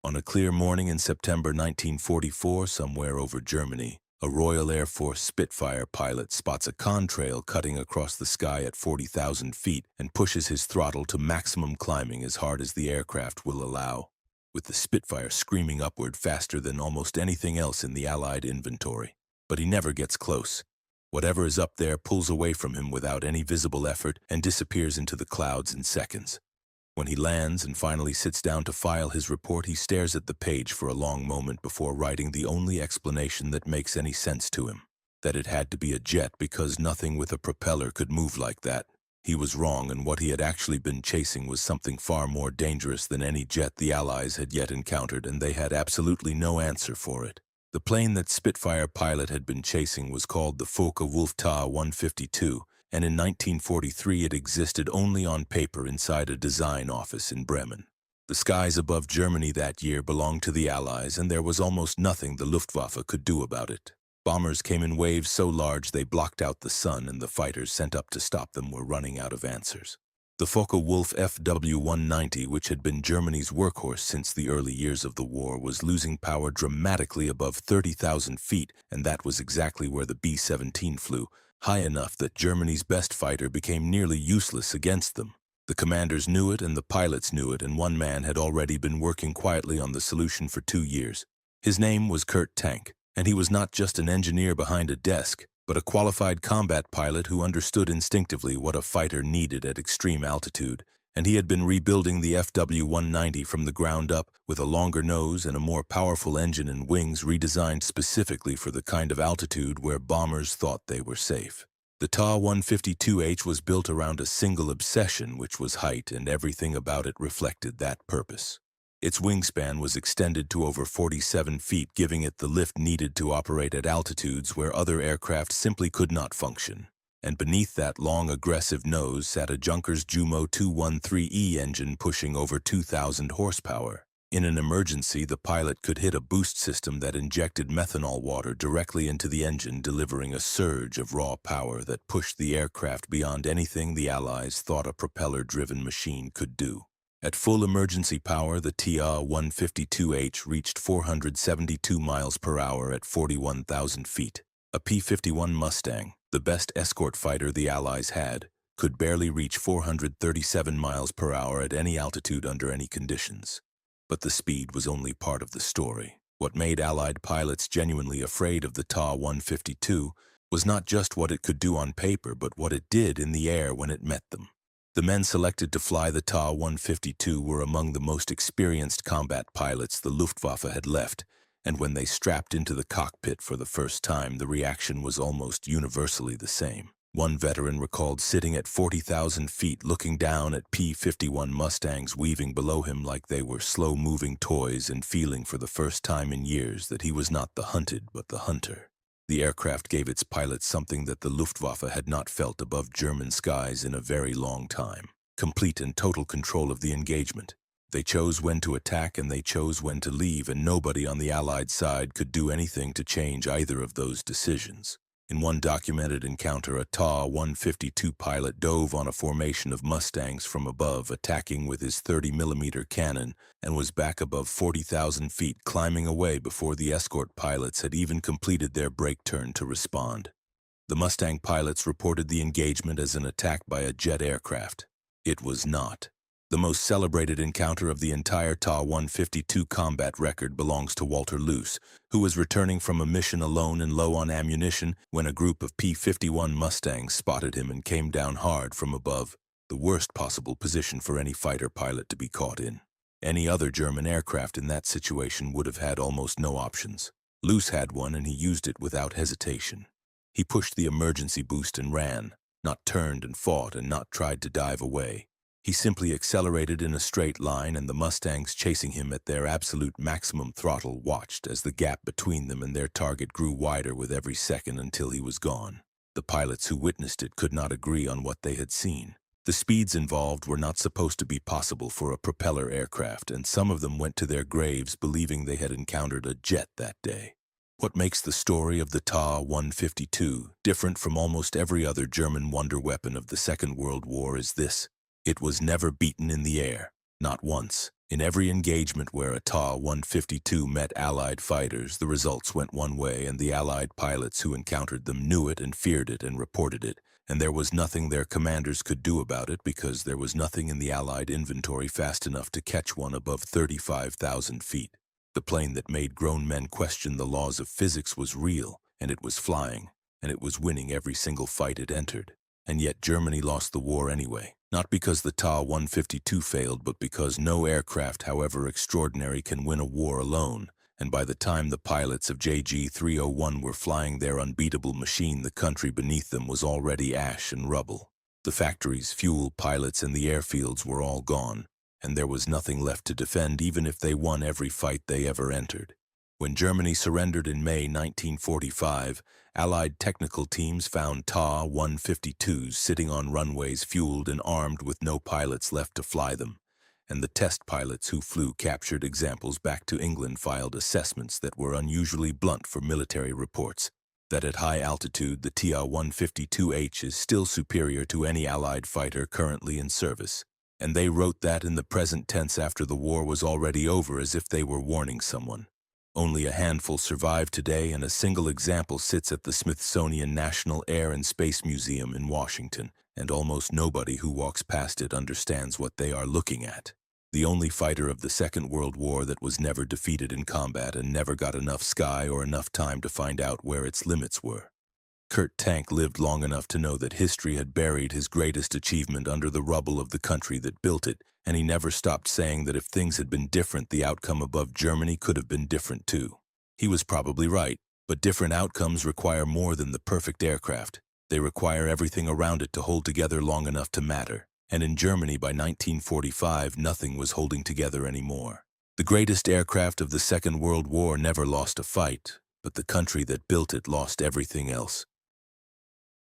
On a clear morning in September 1944, somewhere over Germany, a Royal Air Force Spitfire pilot spots a contrail cutting across the sky at 40,000 feet and pushes his throttle to maximum climbing as hard as the aircraft will allow, with the Spitfire screaming upward faster than almost anything else in the Allied inventory. But he never gets close. Whatever is up there pulls away from him without any visible effort and disappears into the clouds in seconds. When he lands and finally sits down to file his report, he stares at the page for a long moment before writing the only explanation that makes any sense to him: that it had to be a jet because nothing with a propeller could move like that. He was wrong, and what he had actually been chasing was something far more dangerous than any jet the Allies had yet encountered, and they had absolutely no answer for it. The plane that Spitfire pilot had been chasing was called the Focke-Wulf Ta 152, and in 1943 it existed only on paper inside a design office in Bremen. The skies above Germany that year belonged to the Allies, and there was almost nothing the Luftwaffe could do about it. Bombers came in waves so large they blocked out the sun, and the fighters sent up to stop them were running out of answers. The Focke-Wulf FW-190, which had been Germany's workhorse since the early years of the war, was losing power dramatically above 30,000 feet, and that was exactly where the B-17 flew, high enough that Germany's best fighter became nearly useless against them. The commanders knew it and the pilots knew it, and one man had already been working quietly on the solution for 2 years. His name was Kurt Tank, and he was not just an engineer behind a desk, but a qualified combat pilot who understood instinctively what a fighter needed at extreme altitude, and he had been rebuilding the FW-190 from the ground up with a longer nose and a more powerful engine and wings redesigned specifically for the kind of altitude where bombers thought they were safe. The Ta 152H was built around a single obsession, which was height, and everything about it reflected that purpose. Its wingspan was extended to over 47 feet, giving it the lift needed to operate at altitudes where other aircraft simply could not function. And beneath that long, aggressive nose sat a Junkers Jumo 213E engine pushing over 2,000 horsepower. In an emergency, the pilot could hit a boost system that injected methanol water directly into the engine, delivering a surge of raw power that pushed the aircraft beyond anything the Allies thought a propeller-driven machine could do. At full emergency power, the Ta 152H reached 472 miles per hour at 41,000 feet. A P-51 Mustang, the best escort fighter the Allies had, could barely reach 437 miles per hour at any altitude under any conditions. But the speed was only part of the story. What made Allied pilots genuinely afraid of the Ta 152 was not just what it could do on paper, but what it did in the air when it met them. The men selected to fly the Ta 152 were among the most experienced combat pilots the Luftwaffe had left, and when they strapped into the cockpit for the first time, the reaction was almost universally the same. One veteran recalled sitting at 40,000 feet looking down at P-51 Mustangs weaving below him like they were slow-moving toys, and feeling for the first time in years that he was not the hunted but the hunter. The aircraft gave its pilots something that the Luftwaffe had not felt above German skies in a very long time: complete and total control of the engagement. They chose when to attack and they chose when to leave, and nobody on the Allied side could do anything to change either of those decisions. In one documented encounter, a Ta 152 pilot dove on a formation of Mustangs from above, attacking with his 30mm cannon, and was back above 40,000 feet, climbing away before the escort pilots had even completed their brake turn to respond. The Mustang pilots reported the engagement as an attack by a jet aircraft. It was not. The most celebrated encounter of the entire Ta 152 combat record belongs to Walter Loos, who was returning from a mission alone and low on ammunition when a group of P-51 Mustangs spotted him and came down hard from above, the worst possible position for any fighter pilot to be caught in. Any other German aircraft in that situation would have had almost no options. Loos had one, and he used it without hesitation. He pushed the emergency boost and ran, not turned and fought, and not tried to dive away. He simply accelerated in a straight line, and the Mustangs chasing him at their absolute maximum throttle watched as the gap between them and their target grew wider with every second until he was gone. The pilots who witnessed it could not agree on what they had seen. The speeds involved were not supposed to be possible for a propeller aircraft, and some of them went to their graves believing they had encountered a jet that day. What makes the story of the Ta 152 different from almost every other German wonder weapon of the Second World War is this: it was never beaten in the air, not once, In every engagement where a Ta-152 met Allied fighters, the results went one way, and the Allied pilots who encountered them knew it and feared it and reported it, and there was nothing their commanders could do about it because there was nothing in the Allied inventory fast enough to catch one above 35,000 feet. The plane that made grown men question the laws of physics was real, and it was flying, and it was winning every single fight it entered. And yet Germany lost the war anyway. Not because the Ta-152 failed, but because no aircraft, however extraordinary, can win a war alone. And by the time the pilots of JG-301 were flying their unbeatable machine, the country beneath them was already ash and rubble. The factories, fuel, pilots, and the airfields were all gone, and there was nothing left to defend even if they won every fight they ever entered. When Germany surrendered in May 1945, Allied technical teams found Ta-152s sitting on runways fueled and armed with no pilots left to fly them, and the test pilots who flew captured examples back to England filed assessments that were unusually blunt for military reports, that at high altitude the Ta-152H is still superior to any Allied fighter currently in service. And they wrote that in the present tense after the war was already over, as if they were warning someone. Only a handful survive today, and a single example sits at the Smithsonian National Air and Space Museum in Washington, and almost nobody who walks past it understands what they are looking at. The only fighter of the Second World War that was never defeated in combat and never got enough sky or enough time to find out where its limits were. Kurt Tank lived long enough to know that history had buried his greatest achievement under the rubble of the country that built it, and he never stopped saying that if things had been different, the outcome above Germany could have been different too. He was probably right, but different outcomes require more than the perfect aircraft. They require everything around it to hold together long enough to matter. And in Germany by 1945, nothing was holding together anymore. The greatest aircraft of the Second World War never lost a fight, but the country that built it lost everything else.